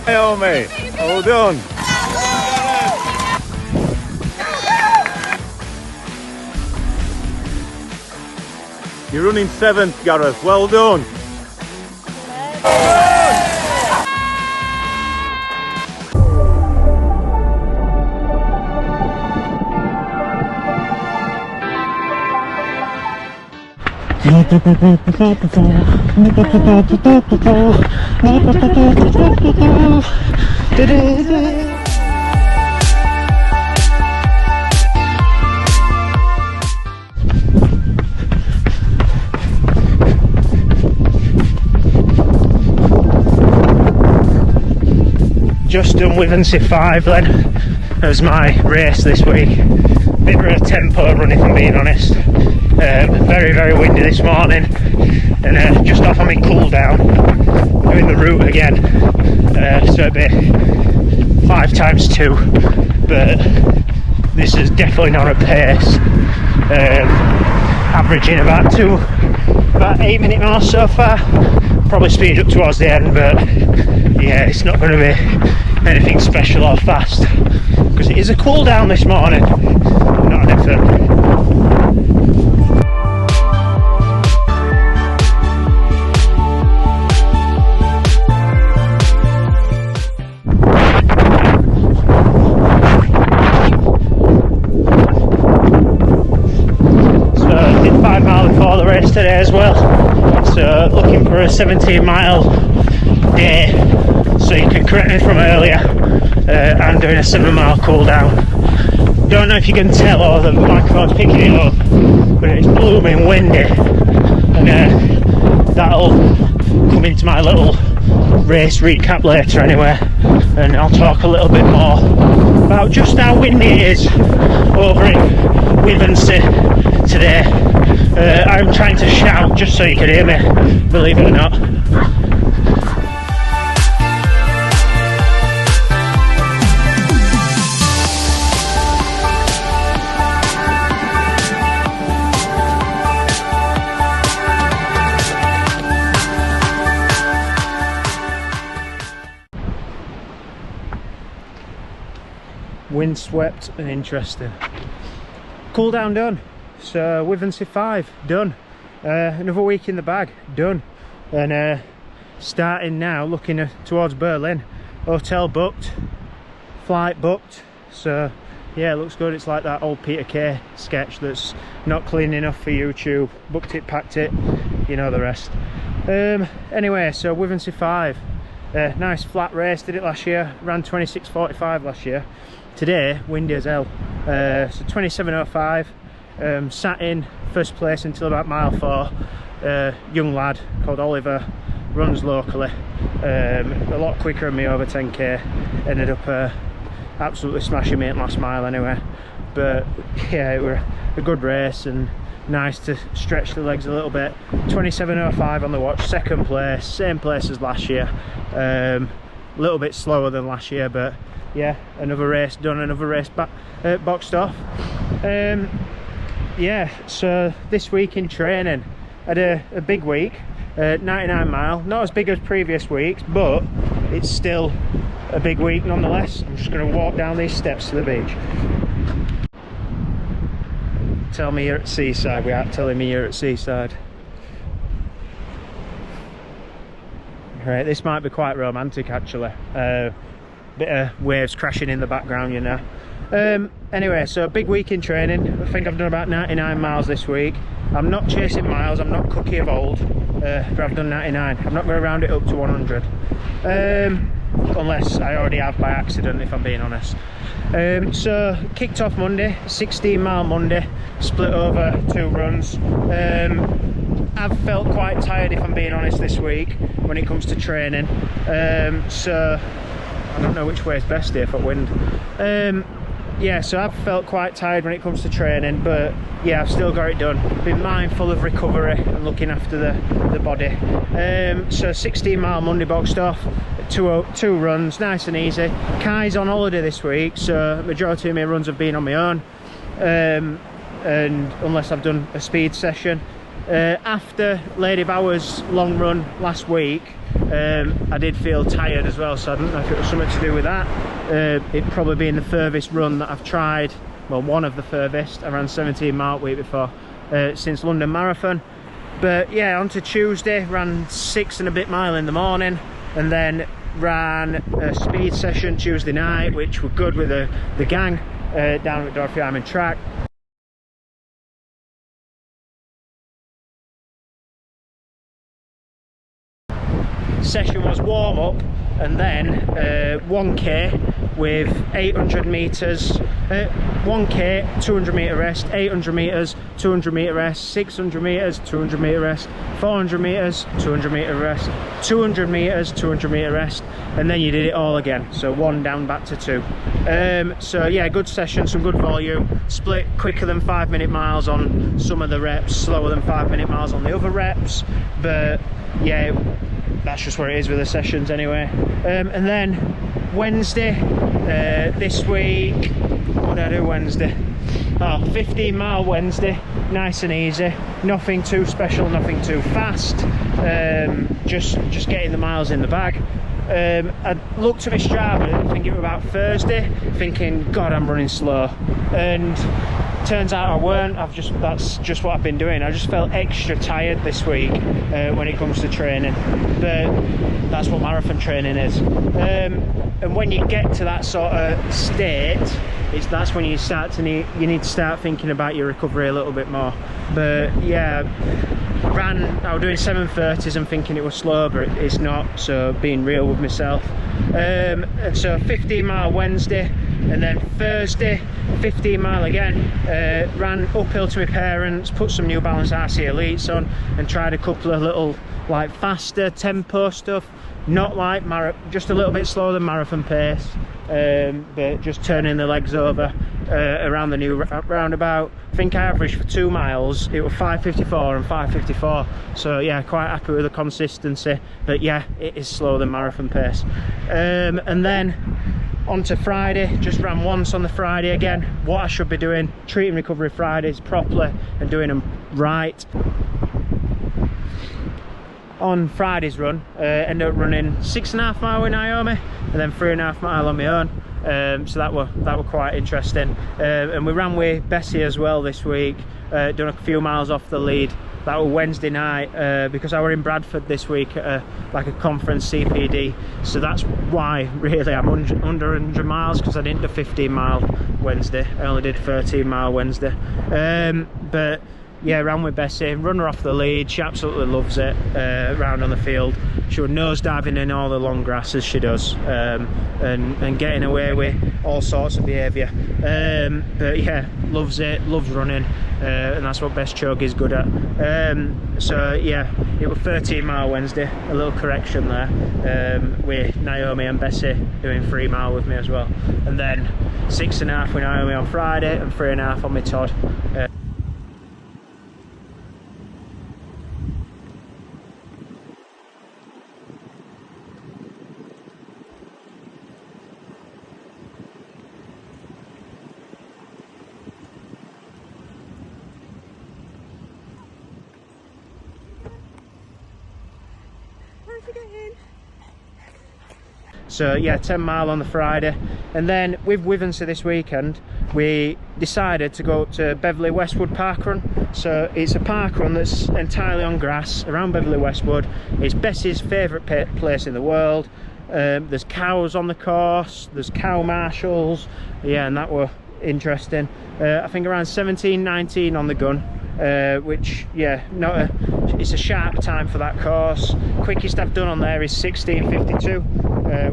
Hey, old mate, well done. You're running 7th, Gareth, well done. Just done Withernsea 5 then as my race this week. Bit of a tempo run if I'm being honest. Very windy this morning, and just off on my cool down, doing the route again. So it'll be 5 times 2, but this is definitely not a pace. Averaging about 8 minute miles so far. Probably speed up towards the end, but yeah, it's not going to be anything special or fast because it is a cool down this morning, not an effort. Today as well, so looking for a 17-mile day, so you can correct me from earlier. I'm doing a 7-mile cool down. Don't know if you can tell or the microphone's picking it up, but it's blooming windy, and that'll come into my little race recap later anyway, and I'll talk a little bit more about just how windy it is over in Withernsea today. I'm trying to shout just so you can hear me, believe it or not. Windswept and interesting. Cool down done. So Withernsea 5 done. Another week in the bag done, and starting now looking towards Berlin. Hotel booked, flight booked, so yeah, it looks good. It's like that old Peter Kay sketch that's not clean enough for YouTube. Booked it, packed it, you know the rest. Anyway, so Withernsea 5, nice flat race. Did it last year, ran 26:45 last year. Today windy as hell, so 27:05. Sat in first place until about mile 4. Young lad called Oliver, runs locally, a lot quicker than me over 10k. Ended up absolutely smashing me at last mile anyway, but yeah, it was a good race and nice to stretch the legs a little bit. 27:05 on the watch, second place, same place as last year. A little bit slower than last year, but yeah, another race done, another race boxed off. Yeah, so this week in training, had a big week, 99 mile, not as big as previous weeks, but it's still a big week nonetheless. I'm just going to walk down these steps to the beach. Tell me you're at Seaside without telling me you're at Seaside. Right, this might be quite romantic actually. Bit of waves crashing in the background, you know. Anyway, so big week in training. I think I've done about 99 miles this week. I'm not chasing miles, I'm not Cookie of old, but I've done 99. I'm not going to round it up to 100, unless I already have by accident, if I'm being honest. So kicked off Monday, 16-mile Monday, split over 2 runs. I've felt quite tired, if I'm being honest, this week when it comes to training. So I don't know which way is best here for wind. Yeah, so I've felt quite tired when it comes to training, but yeah, I've still got it done. Been mindful of recovery and looking after the body. So 16-mile Monday boxed off, 2 runs, nice and easy. Kai's on holiday this week, so majority of my runs have been on my own, and unless I've done a speed session. after Lady Bower's long run last week, I did feel tired as well, so I don't know if it was something to do with that. It probably being the furthest run that I've tried, well, one of the furthest. I ran 17 mile week before, since London Marathon. But yeah, on to Tuesday, ran 6 and a bit mile in the morning, and then ran a speed session Tuesday night, which were good with the gang down at Dorothy Hyman track. Session was warm up, and then 1k with 800 meters, 1k 200 meter rest, 800 meters 200 meter rest, 600 meters 200 meter rest, 400 meters 200 meter rest, 200 meters 200 meter rest, and then you did it all again, so 1 down back to 2. So yeah, good session, some good volume, split quicker than 5-minute miles on some of the reps, slower than 5-minute miles on the other reps, but yeah, that's just where it is with the sessions anyway. And then Wednesday, this week, what did I do Wednesday? Oh, 15 mile Wednesday, nice and easy, nothing too special, nothing too fast, just getting the miles in the bag. I looked at my Strava, I think it was about Thursday, thinking, God, I'm running slow, and turns out I weren't. That's just what I've been doing. I just felt extra tired this week when it comes to training, but that's what marathon training is. And when you get to that sort of state, that's when you need to start thinking about your recovery a little bit more. But yeah, I was doing 7:30s and thinking it was slow, but it's not, so being real with myself. And so 15 mile Wednesday, and then Thursday 15 mile again, ran uphill to my parents, put some New Balance RC Elites on, and tried a couple of little like faster tempo stuff, not like just a little bit slower than marathon pace, but just turning the legs over around the new roundabout. I think I averaged for 2 miles, it was 5:54 and 5:54, so yeah, quite happy with the consistency, but yeah, it is slower than marathon pace. And then on to Friday, just ran once on the Friday again, what I should be doing, treating recovery Fridays properly and doing them right. On Friday's run, ended up running 6.5 mile with Naomi, and then 3.5 mile on my own. So that were quite interesting. And we ran with Bessie as well this week, done a few miles off the lead. That was Wednesday night, because I were in Bradford this week at like a conference CPD, so that's why really I'm under 100 miles, because I didn't do 15 mile Wednesday, I only did 13 mile Wednesday. But yeah, ran with Bessie, run her off the lead, she absolutely loves it, round on the field. She was nose diving in all the long grass as she does, and getting away with all sorts of behaviour. But yeah, loves it, loves running, and that's what Best Chug is good at. So yeah, it was 13 mile Wednesday, a little correction there, with Naomi and Bessie doing 3 mile with me as well. And then 6.5 with Naomi on Friday and 3.5 on my Todd. So yeah, 10 mile on the Friday, and then with Withernsea this weekend we decided to go up to Beverley Westwood Parkrun. So it's a parkrun that's entirely on grass around Beverley Westwood. It's Bessie's favourite place in the world. There's cows on the course, there's cow marshals, yeah, and that were interesting. I think around 17:19 on the gun, which yeah, it's a sharp time for that course. Quickest I've done on there is 16:52,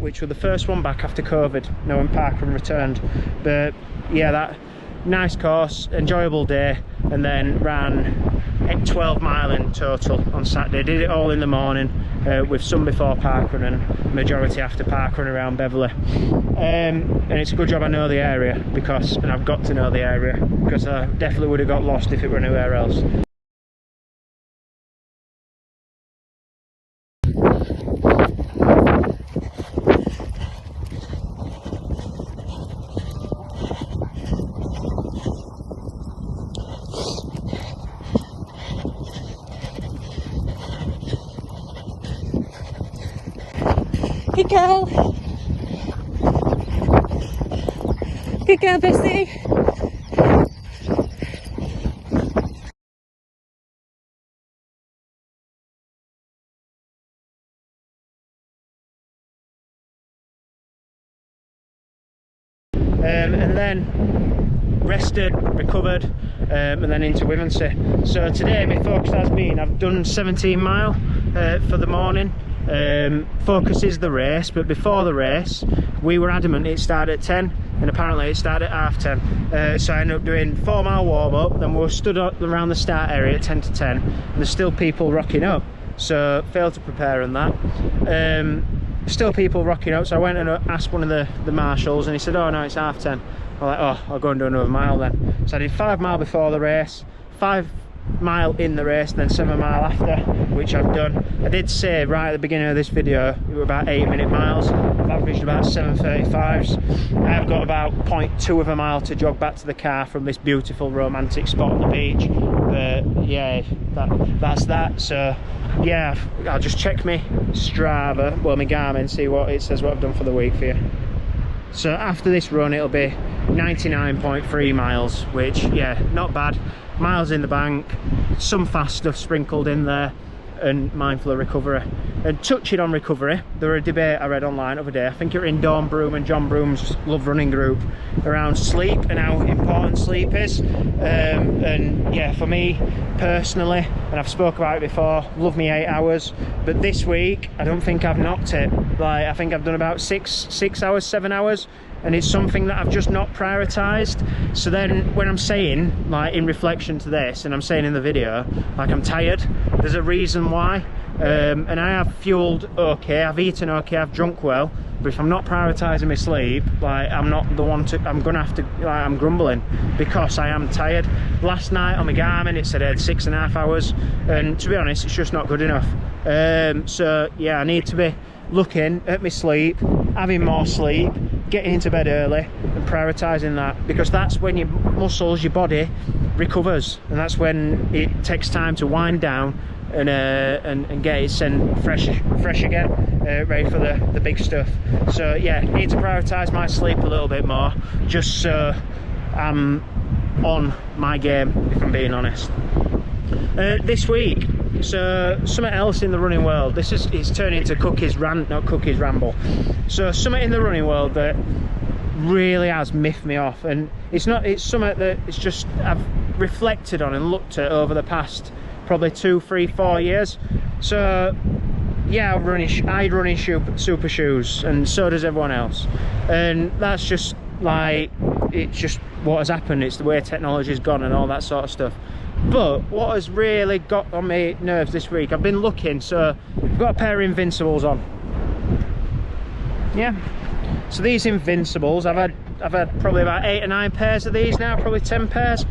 which was the first one back after COVID, when parkrun returned. But yeah, that nice course, enjoyable day, and then ran 12 mile in total on Saturday. Did it all in the morning, with some before parkrun and majority after parkrun around Beverley. And it's a good job I know the area, and I've got to know the area, because I definitely would have got lost if it were anywhere else. Good girl, Bessie. And then rested, recovered, and then into Withernsea. So today my focus has been, I've done 17 mile for the morning. Focus is the race, but before the race we were adamant it started at 10 and apparently it started at 9:30. So I ended up doing 4 mile warm up, then we were stood up around the start area at 10 to 10 and there's still people rocking up, so failed to prepare on that. Still people rocking up, so I went and asked one of the marshals and he said, oh no, it's 10:30. I'm like, oh, I'll go and do another mile then. So I did 5 mile before the race, 5 mile in the race, then 7 mile after, which I've done. I did say right at the beginning of this video it were about 8-minute miles. I've averaged about 7:35s. I've got about 0.2 of a mile to jog back to the car from this beautiful romantic spot on the beach. But yeah, that's that. So yeah, I'll just check my Strava, well my Garmin, see what it says what I've done for the week for you. So after this run it'll be 99.3 miles, which yeah, not bad. Miles in the bank, some fast stuff sprinkled in there, and mindful of recovery. And touching on recovery, there was a debate I read online the other day, I think it was in Dawn Broom and John Broom's Love Running group, around sleep and how important sleep is. And yeah, for me personally, and I've spoke about it before, love me 8 hours, but this week I don't think I've knocked it. Like I think I've done about 6 hours, 7 hours, and it's something that I've just not prioritised. So then when I'm saying, like in reflection to this, and I'm saying in the video, like I'm tired, there's a reason why. And I have fueled okay, I've eaten okay, I've drunk well, but if I'm not prioritising my sleep, like I'm not the one to, I'm gonna have to, like I'm grumbling because I am tired. Last night on my Garmin it said I had 6.5 hours, and to be honest it's just not good enough. So yeah, I need to be looking at my sleep, having more sleep, getting into bed early and prioritising that, because that's when your muscles, your body recovers, and that's when it takes time to wind down and get it sent fresh again, ready for the big stuff. So yeah, need to prioritise my sleep a little bit more, just so I'm on my game, if I'm being honest. This week, so something else in the running world, it's turning into Cookie's rant, not Cookie's ramble. So something in the running world that really has miffed me off, and it's something that it's just I've reflected on and looked at over the past probably 2, 3, 4 years. So yeah, I run in super shoes, and so does everyone else, and that's just like, it's just what has happened. It's the way technology's gone and all that sort of stuff. But what has really got on my nerves this week, I've been looking, so I've got a pair of Invincibles on. Yeah, so these Invincibles, I've had probably about 8 or 9 pairs of these now, probably 10 pairs.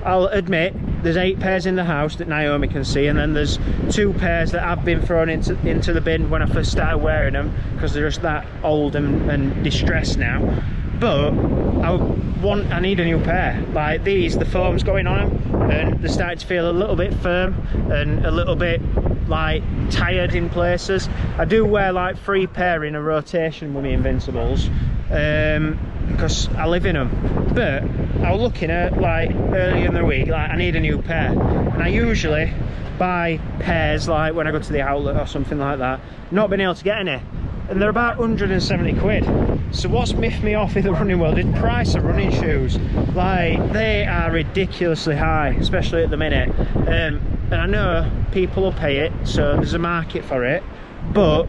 I'll admit there's 8 pairs in the house that Naomi can see, and then there's 2 pairs that have been thrown into the bin when I first started wearing them, because they're just that old and distressed now. But I need a new pair. Like these, the foam's going on them and they're starting to feel a little bit firm and a little bit like tired in places. I do wear like 3 pair in a rotation with my Invincibles, because I live in them. But I was looking at like earlier in the week, like I need a new pair, and I usually buy pairs like when I go to the outlet or something like that, not being able to get any, and they're about 170 quid. So what's miffed me off in the running world is the price of running shoes. Like they are ridiculously high, especially at the minute, and I know people will pay it, so there's a market for it, but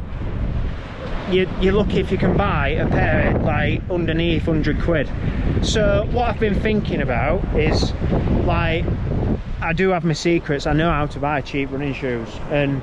you're lucky if you can buy a pair like underneath 100 quid. So what I've been thinking about is, like, I do have my secrets. I know how to buy cheap running shoes, and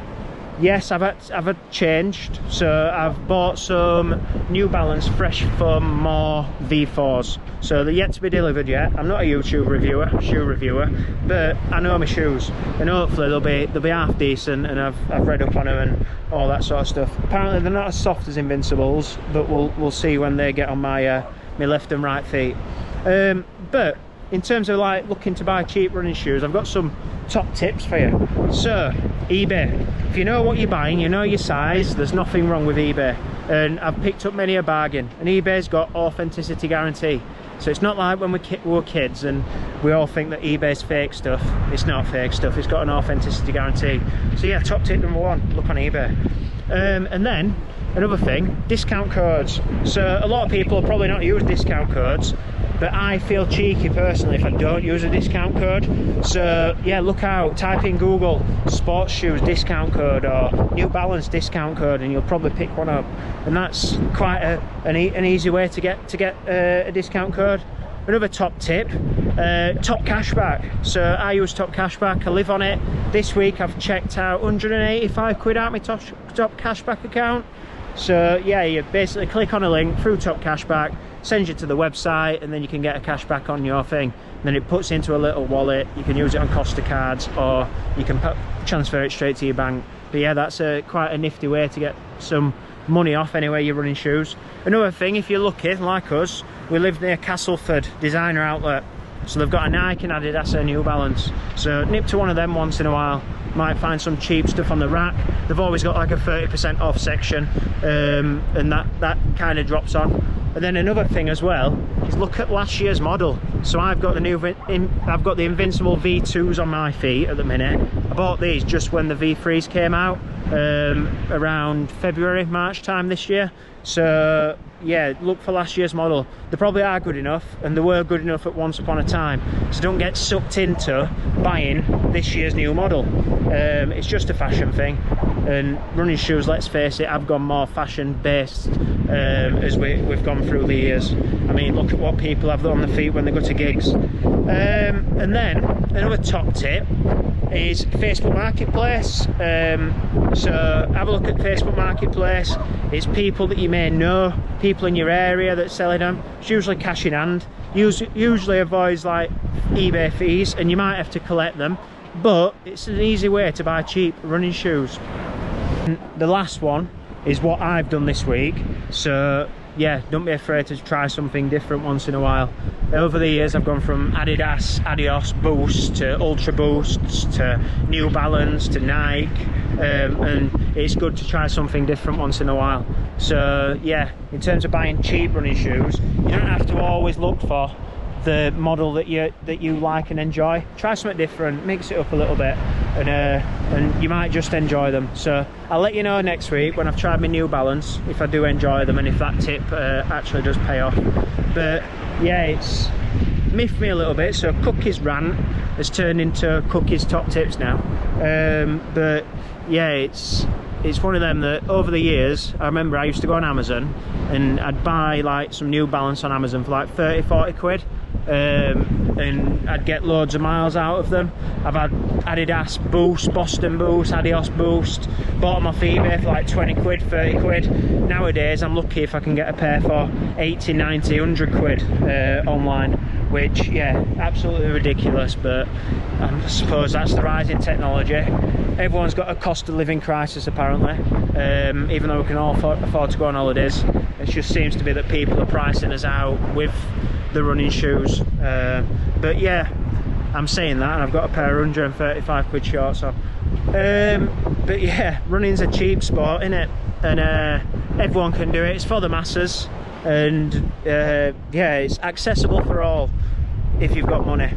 yes, I've changed. So I've bought some New Balance Fresh Foam More V4s. So they're yet to be delivered yet. I'm not a YouTube shoe reviewer, but I know my shoes, and hopefully they'll be half decent. And I've read up on them and all that sort of stuff. Apparently they're not as soft as Invincibles, but we'll see when they get on my my left and right feet. But in terms of like looking to buy cheap running shoes, I've got some top tips for you. So eBay, if you know what you're buying, you know your size, there's nothing wrong with eBay. and I've picked up many a bargain, and eBay's got authenticity guarantee. So it's not like when we were kids and we all think that eBay's fake stuff. It's not fake stuff, it's got an authenticity guarantee. So yeah, top tip number one, look on eBay. And then another thing, discount codes. So a lot of people will probably not use discount codes, but I feel cheeky personally if I don't use a discount code. So yeah, look out, type in Google sports shoes discount code or New Balance discount code, and you'll probably pick one up. And that's quite an easy way to get a discount code. Another top tip, top cashback. So I use top cashback, I live on it. This week I've checked out 185 quid out my top cashback account. So yeah, you basically click on a link through top cashback, sends you to the website, and then you can get a cashback on your thing. And then it puts into a little wallet. You can use it on Costa cards, or you can transfer it straight to your bank. But yeah, that's quite a nifty way to get some money off anywhere you're running shoes. Another thing, if you're lucky like us, we live near Castleford designer outlet, so they've got a Nike and Adidas and New Balance. So nip to one of them once in a while. Might find some cheap stuff on the rack. They've always got like a 30% off section, and that kind of drops on. And then another thing as well is look at last year's model. So I've got the Invincible V2s on my feet at the minute. I bought these just when the V3s came out, around February, March time this year. So yeah, look for last year's model. They probably are good enough, and they were good enough at once upon a time. So don't get sucked into buying this year's new model. It's just a fashion thing, and running shoes, let's face it, have gone more fashion based as we've gone through the years. I mean, look at what people have on their feet when they go to gigs. And then another top tip is Facebook Marketplace. So have a look at Facebook Marketplace. It's people that you may know, people in your area that's selling them. It's usually cash in hand. Usually avoids like eBay fees, and you might have to collect them, but it's an easy way to buy cheap running shoes. And the last one is what I've done this week. So yeah, don't be afraid to try something different once in a while. Over the years I've gone from Adios Boost to Ultra Boosts to New Balance to Nike, and it's good to try something different once in a while. So yeah, in terms of buying cheap running shoes, you don't have to always look for the model that you like and enjoy. Try something different, mix it up a little bit, and you might just enjoy them. So I'll let you know next week when I've tried my New Balance if I do enjoy them and if that tip actually does pay off. But yeah, it's miffed me a little bit. So Cookie's rant has turned into Cookie's top tips now. But yeah, it's one of them that over the years, I remember I used to go on Amazon and I'd buy like some New Balance on Amazon for like 30-40 quid. And I'd get loads of miles out of them. I've had Adidas Boost, Boston Boost, Adios Boost, bought them off eBay for like 20 quid, 30 quid. Nowadays I'm lucky if I can get a pair for 80, 90, 100 quid online, which yeah, absolutely ridiculous, but I suppose that's the rise in technology. Everyone's got a cost of living crisis apparently, even though we can all afford to go on holidays. It just seems to be that people are pricing us out with the running shoes. But yeah, I'm saying that and I've got a pair of 135 quid shorts on. But yeah, running's a cheap sport, innit? And everyone can do it. It's for the masses, and yeah, it's accessible for all if you've got money.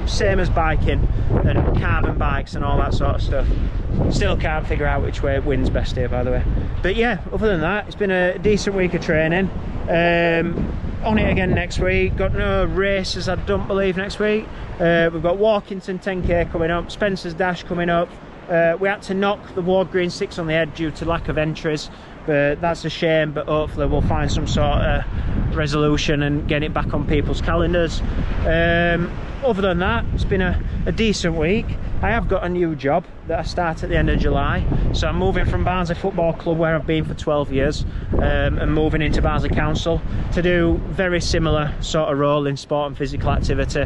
Same as biking and carbon bikes and all that sort of stuff. Still can't figure out which way wins best here, by the way. But yeah, other than that, it's been a decent week of training. On it again next week. Got no races, I don't believe, next week. We've got Walkington 10k coming up, Spencer's Dash coming up. We had to knock the Ward Green 6 on the head due to lack of entries, but that's a shame. But hopefully we'll find some sort of resolution and get it back on people's calendars. Other than that, it's been a decent week. I have got a new job that I start at the end of July, so I'm moving from Barnsley Football Club, where I've been for 12 years, and moving into Barnsley Council to do very similar sort of role in sport and physical activity,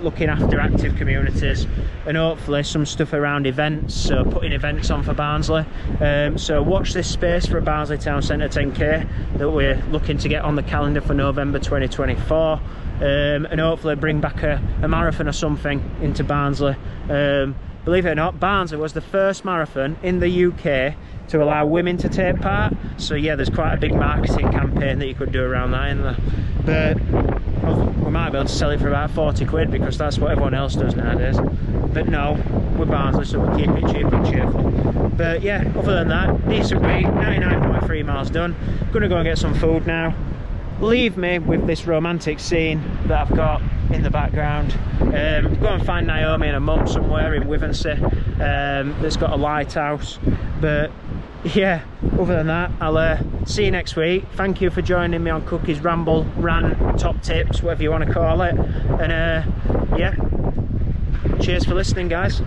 looking after active communities and hopefully some stuff around events, so putting events on for Barnsley. So watch this space for a Barnsley Town Centre 10k that we're looking to get on the calendar for November 2024. And hopefully bring back a marathon or something into Barnsley. believe it or not, Barnsley was the first marathon in the UK to allow women to take part. So yeah, there's quite a big marketing campaign that you could do around that in there. But we might be able to sell it for about 40 quid because that's what everyone else does nowadays. But no, we're Barnsley, so we'll keep it cheap and cheerful. But yeah, other than that, decent week, 99.3 miles done. Gonna go and get some food now. Leave me with this romantic scene that I've got in the background. Go and find Naomi and her mum somewhere in Withernsea that's got a lighthouse. But yeah, other than that, I'll see you next week. Thank you for joining me on Cookie's Ramble, Rant, Top Tips, whatever you want to call it. And yeah, cheers for listening, guys.